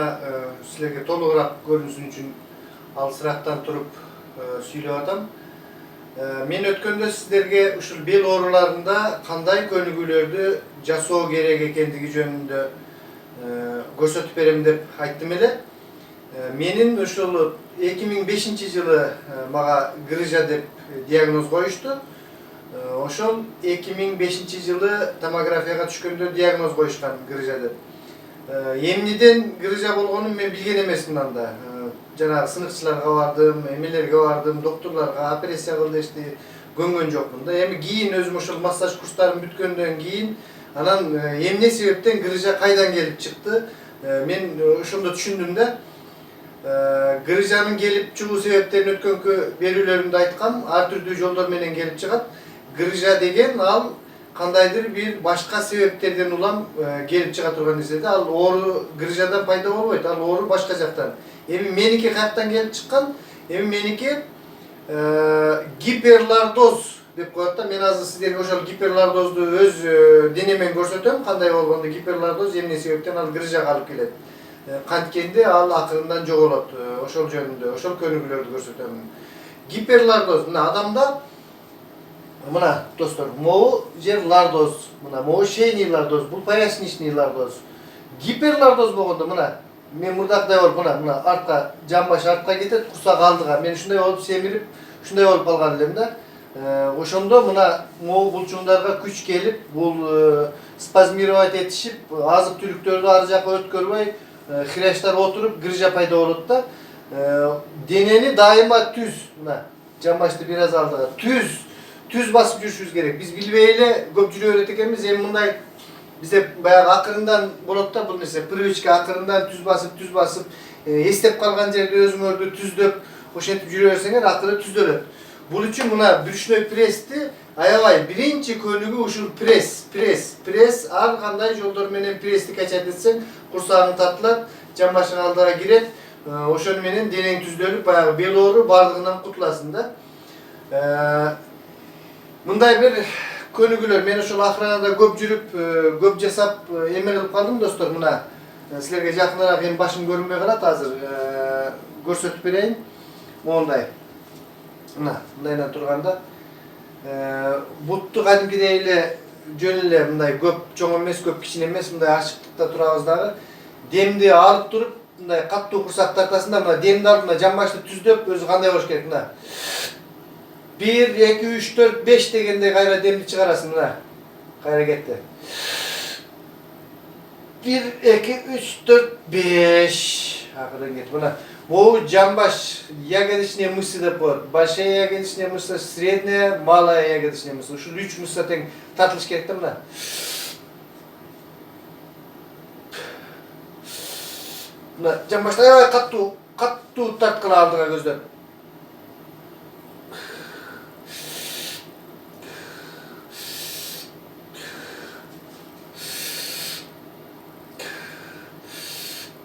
mına sizlerge toluğurak görünsün üçün alsıraktan turup söylep atam. Men ötkönde sizlerge uşul bel oorularında kanday könүгүүлөрдү жасоо керек экендиги жөнүндө көрсөтүп берем деп айттым эле. Менин ушул 2005-жылы мага грыжа деп диагноз коюшту. Ошол 2005-жылы томографияга түшкөндө диагноз коюшкан грыжа деп. Эмнеден грыжа болгонун мен билген эмесмин анда. Жанагы сыныкчыларга бардым, эмелерге бардым, доктурларга операция кыл дешти, көнгөн жокмун да. Эми кийин өзүм ошол массаж курстарын бүткөндөн кийин анан эмне себептен грыжа кайдан келип чыкты? Мен ошондо түшүндүм да. Грыжанын келип чыгуу себептерин өткөнкү берүүлөрүмдө айткам, ар түрдүү жолдор менен келип чыгат. Грыжа деген ал кандайдыр бир башка себептерден улам келип чыга турган нерсе да. Ал оору грыжадан пайда болбойт, ал оору башка жактан. Эми меники каяктан келип чыккан? Эми меники гиперлордоз деп коет да. Мен азыр сиздерге ошол гиперлордозду өз денемен көрсөтөм, кандай болгондо гиперлордоз эмне себептен ал грыжага алып келет. Канткенде ал акырындан жоголот. Ошол жөнүндө, ошол көнүгүүлөрдү көрсөтөм. Гиперлордоз мына адамда мына достор, могу жер лордоз, мына могу шейный лордоз, бул поясничный лордоз. Гиперлордоз болгондо мына мен мурдактай болуп мына артка жамбаш артка кетет, курсак алдыга. Мен ушундай болуп семирип, ушундай болуп калган элем да. Ошондо мына могу булчуңдарга күч келип, бул спазмировать этишип, азык түлүктөрдү ары жака өткөрбөй, хрящтар отуруп, грыжа пайда болот да. Денени дайыма түз, мына жамбашты бир аз алдыга түз басып жүрүшүбүз керек. Биз билбей эле көп жүрө берет экенбиз. Эми мындай бизде баягы акырындан болот да бул нерсе. Привычка акырындан түз басып, эстеп калган жерде өзүңөрдү түздөп, ошентип жүрө берсеңер акыры түздөлөт. Бул үчүн мына брюшной прессти аябай биринчи көнүгүү ушул пресс. Ар кандай жолдор менен прессти качат этсең, курсагың тартылат, жамбашың алдыга кирет. Ошону менен денең түздөлүп, баягы бел оору бардыгынан кутуласың да. Мындай бир көнүгүүлөр мен ошол охранада көп жүрүп, көп жасап эме кылып калдым достор. Мына силерге жакыныраак эми башым көрүнбөй калат азыр. Көрсөтүп берейин. Мондай. Мына мындайдан турганда бутту кадимкидей эле жөн эле мындай көп чоң эмес, көп кичине эмес, мындай ачыктыкта турабыз дагы. Демди алып туруп, мындай каттуу курсак тартасың да, мына демди алып, мына жамбашты түздөп, өзү кандай болуш керек мына. 1, 2, 3, 4, 5 дегенде кайра демди чыгарасың мына. Кайра кетти. 1, 2, 3, 4, 5. Акырын кетти. Мына могу жамбаш ягодичная мышца деп коет. Большая ягодичная мышца, средняя, малая ягодичная мышца. Ушул 3 мышца тең тартылыш керек да мына. Мына жамбашты аябай каттуу тарткыла алдыга көздөп.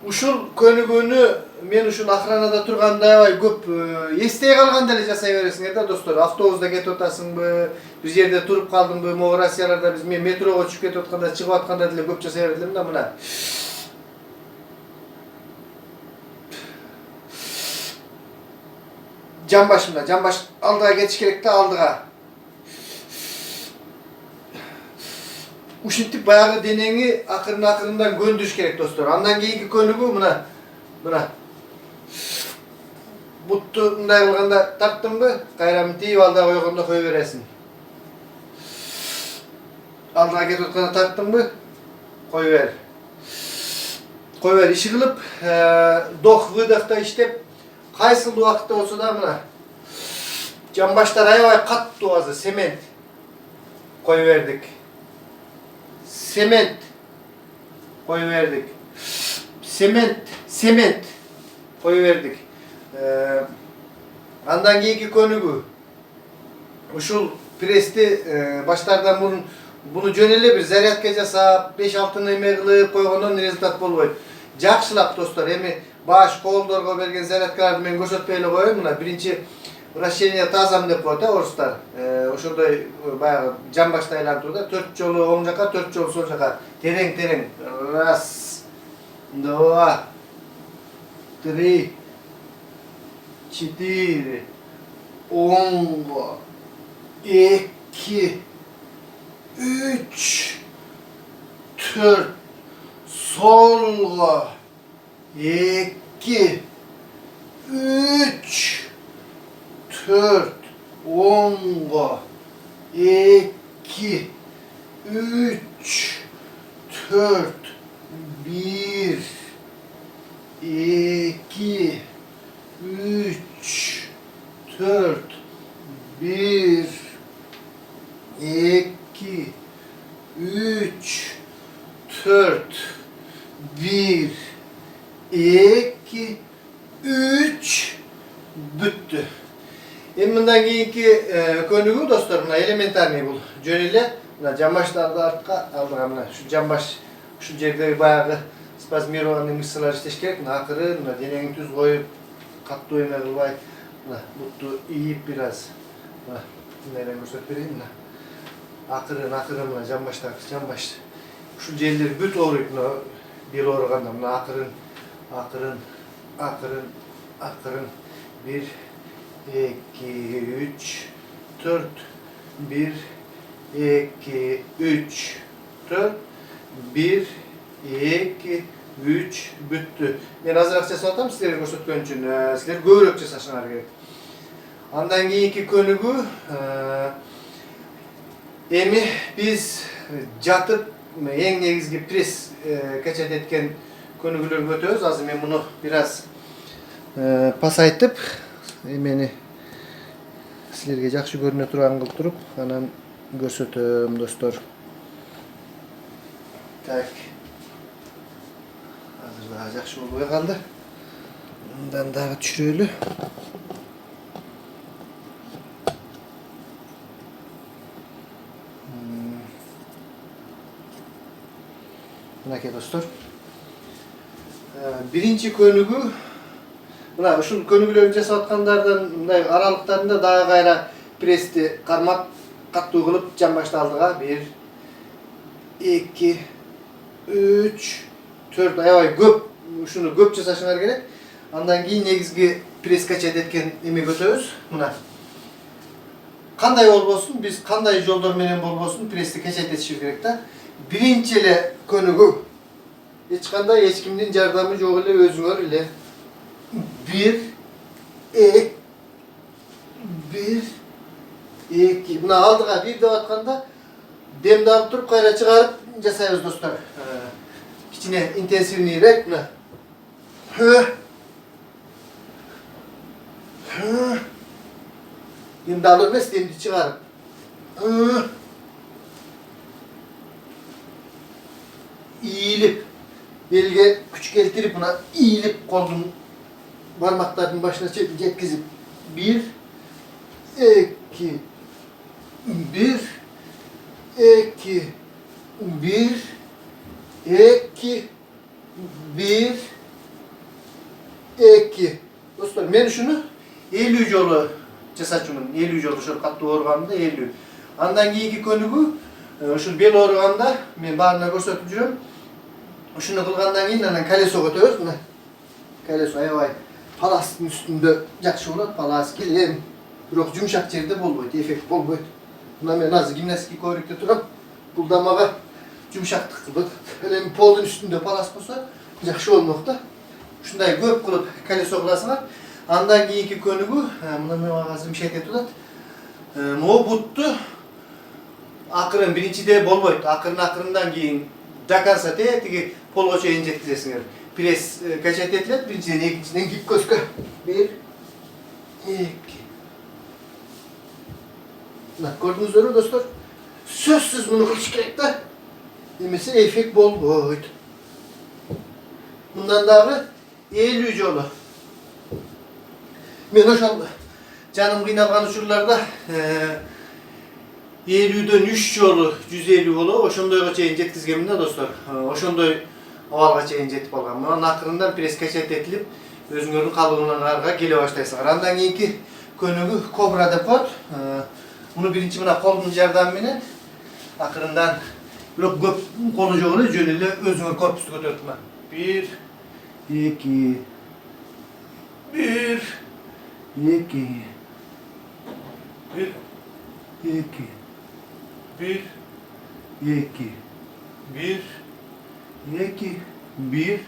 Ушул көнүгүүнү мен ушул охранада турганда аябай көп эстей калганда эле жасай бересиңер да достор. Автобуста кетип атасыңбы, бир жерде туруп калдыңбы, могу Россияларда биз мен метрого түшүп кетип атканда, чыгып атканда деле көп жасай берет элем да мына. Жамбаш алдыга кетиш керек да, алдыга. Ушинтип баягы денеңи акырындан көндүрүш керек достор. Андан кийинки көнүгүү мына. Бутту мындай кылганда тарттыңбы, кайра мынтип алдыга койгондо кое бересиң. Алдыга кетип атканда тарттыңбы, кое бер. Кое бер, иши кылып, вдох-выдохто иштеп, кайсыл убакытта болсо да мына. Жамбаштар аябай каттуу азыр, семент. Кое бердик. Семент кое бердик. Семент кое бердик. Андан кийинки көнүгүү. Ушул прессти баштардан мурун буну жөн эле бир зарядка жасап, 5-6 эме кылып койгондон результат болбойт. Жакшылап достор, эми баш колдорго берген зарядкаларды мен көрсөтпөй эле коеюн. Мына биринчи вращение тазом деп коет орустар. Ошондой баягы жамбашты айлантуу да, 4 жолу оң жака, 4 жолу сол жака. Терең. Раз, 2, 3, 4, 10, 2, 3, 4, solga, 2, 3, 4, 10, 2, 3, 4, 1, 2, 3, 4, 1, 2, 3, 4, 1, 2, 3, büttü. Bundan keyinki könügü dostlarımla elementarni bul. Jönüyle cambaşlarda artqa aldığımda şu cambaş şu жерде баягы спазмированный мышцалар иштеш керек. Акырын денеңи түз коюп, катуу эме кылбай, бутту ийип бираз. Мына көрсөтүп берейин. Акырын мына жамбаш. Ушул жерлер бүт ооруйт мына бел ооруганда. Мына акырын. 1, 2, 3, 4, 1, 2, 3, 4, 1, 2, 3, büttü. Ben azırak jasap atam sizlerge көрсөткөн үчүн. Sizler көбүрөөк жасашыңар керек. Андан кийинки көнүгүү эми биз жатып эң негизги пресс качат эткен көнүгүүлөргө өтөбүз. Азыр мен муну бир аз пасайтып эмени sizlerge жакшы көрүнө турган кылып туруп, анан көрсөтөм достор. Так. Hazır daha жақсы болбой калды. Мындан дагы түшүрөлү. Мынакей достор. Биринчи көнүгүү мына ушул көнүгүүлөрдү жасап аткандардан мындай аралыктарында дагы кайра прессти кармап каттуу кылып жамбашты алдыга 1, 2, 3, 4 аябай көп ушуну көп жасашыңар керек. Андан кийин негизги пресс качат эткен эмеге өтөбүз. Мына кандай болбосун, биз кандай жолдор менен болбосун прессти качат этишибиз керек да. Биринчи эле көнүгүү эч кандай эч кимдин жардамы жок эле өзүңөр эле 1, 2, 2. Мына алдыга 1 деп атканда демди алып туруп кайра чыгарып жасайбыз достор. Кичине интенсивныйрээк мына. Демди алып эмес, демди чыгарып. İyilip belge küçük keltirip buna iyilip kolun parmaklarının başına jetkizip 1, 2, 1, 2, 1, 2, 1, 2. Dostlar men şunu 50 jolu жасачумун. 50 жолу ошол катуу ооруганда 50. Андан кийинки көнүгүү ушул бел ооруганда мен баарына көрсөтүп жүрөм. Ушуну кылгандан кийин анан колесого өтөбүз. Мына колесо аябай паластын үстүндө жакшы болот. Палас килем. Бирок жумшак жерде болбойт, эффект болбойт. Мына мен азыр гимнастика коврикте турам. Булдамага жумшактык кылып, элем полдун үстүндө палас болсо жакшы болмок да. Ушундай көп кылып колесо кыласыңар. Андан кийинки көнүгүү, мына мен азыр мишет этип атат. Могу бутту акырын биринчиде болбойт. Акырындан кийин до конца тиги полго чейин жеткизесиңер. Пресс качат этилет, биринчиден экинчиден гипкоска. 1, 2. Мына көрдүңүздөрбү достор? Сөзсүз муну кылыш керек да. Эмесе эффект болбойт. Мындан дагы 50 жолу. Мен ошол жаным кыйналган учурларда 50дөн 3 жолу 150 болуп, ошондойго чейин жеткизгенмин да достор. Ошондой абалга чейин жетип калгам. Мына акырындан пресс качат этилип, өзүңөрдүн калыбыңан арга келе баштайсыңар. Андан кийинки көнүгүү кобра деп коет. Муну биринчи мына колдун жардамы менен акырындан бирок көп колу жок эле жөн эле өзүңөр корпусту көтөрүп мына. 1, 2, Bir. İki. Bir. İki. Bir. İki. Bir. İki. Bir.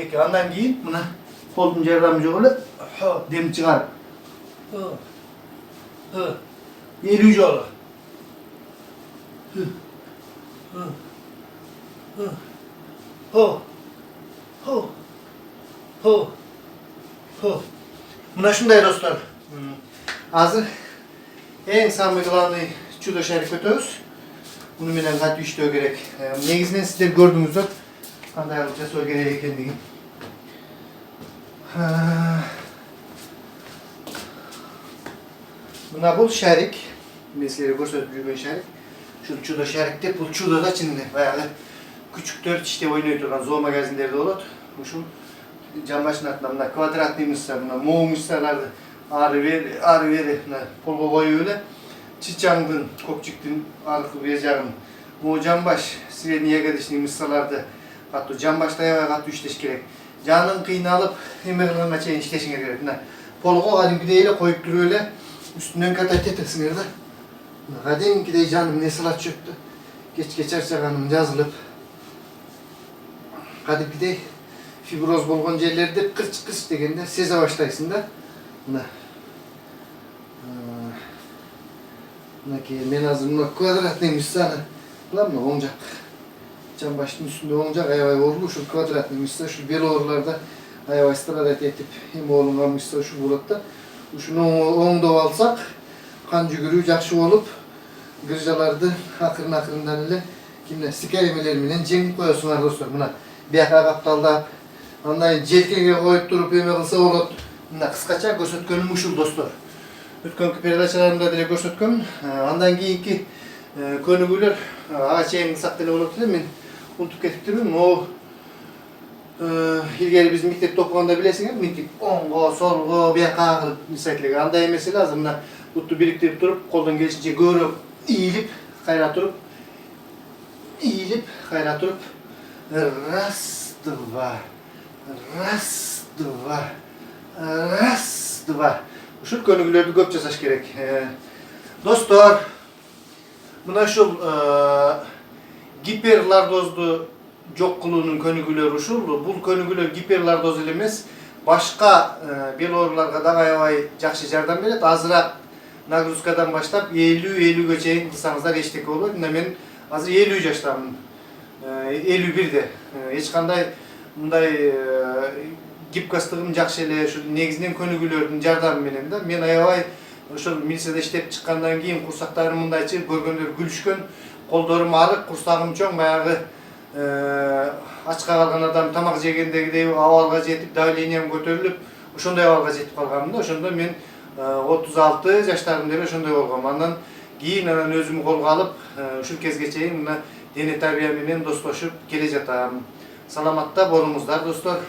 İki. Andan giyin. Buna kolum yardımcı olup dem çıkar. Yürüyücü ol. Buna şunday dostlar. Hazır en samimi kılanı çuda şerif ötüyoruz. Bunu bilen kaç işteo gerek. Negizden sizler gördüğünüzde kanday alacağız o gereği ekendigin. Buna bul şerik. Mesela gösterip жүрген şerik. Şu çuda şerikte bu çuda da içinde bayağı küçük 4 işte oynuyor durgan zoo magazinlerde olur. Şu cam başına atlamda kvadratlı mısırlar, moğ mısırlardı. Arı veri, polgo boyu öyle. Çiçangdın, kokçukdun, arıkı vereceğim. Moğ cambaş, size niye kadışın mısırlardı. Hatta cambaşta ya katı işleş gerek. Canın kıynalıp emirlerine çeyin işleşin gerek. Polgo kadim gideyle koyup duruyor öyle. Üstünden katay tetesin yerde. Kadim gidey canım ne salat çöktü. Geçerse kanım yazılıp. Kadim gidey fibroz bolğan yerlerde kırç degende seze başlaysın da. Men hazır kvadratlıymış sana. Ulan mı olacak? Cam başının üstünde olacak ayavay oğurlu şu kvadratlıymışsa şu bel oğurlarda ayavay stradat etip hem oğlum almışsa şu bulatta. Şunu oğunda alsak kan cügürü jakşı olup gırjalarda akırından ile kimle sikerimelerimle cenk koyuyorsunlar dostlar buna. Bir kaptalda anlayın jelkege koyup durup yeme kılsa olur. Buna kıskaça göstertkenim uşul dostlar. Ötkenki perdaçalarımda dile göstertkenim. Andan keyinki könügüler ağaç yayını saktele olup dedim men unutup ketiptirmem. O ilgili biz miktep toplamında bilesiniz miktep ongo, solgo, bir kağılıp misatlık anda yemesi lazım. Buna tuttu biriktirip durup koldan gelişince görüp eğilip kayra durup rastıva şu könügülerde köp jasaş gerek. Dostlar buna şu giperlardozdu jok kılığının könügüleri uşul. Bu könügüler giperlardoz elemez. Başka belorlarga da ayabay jakşı jardam berет. Azırak nagрузкадан başlap 50-50 çeyin kılsanızlar eşlik olur. Men hazır 50 yaşlarım. 51'de. Hiç kanday bunday gipkastığım jakşı ele şu negizinden könügülerдің jardamı menen da men ayabay ошол милицияда иштеп чыккандан кийин курсактарым мындайчы көргөндөр күлүшкөн, колдорум арык, курсагым чоң, баягы ачка калган адам тамак жегендегидей абалга жетип, давлением көтөрүлүп, ошондой абалга жетип калганмын да. Ошондо мен 36 жаштарымда ошондой болгом. Андан кийин өзүмү колго алып, ушул кезге чейин мына дене тарбия менен достошуп келе жатам. Саламатта болуңуздар достор.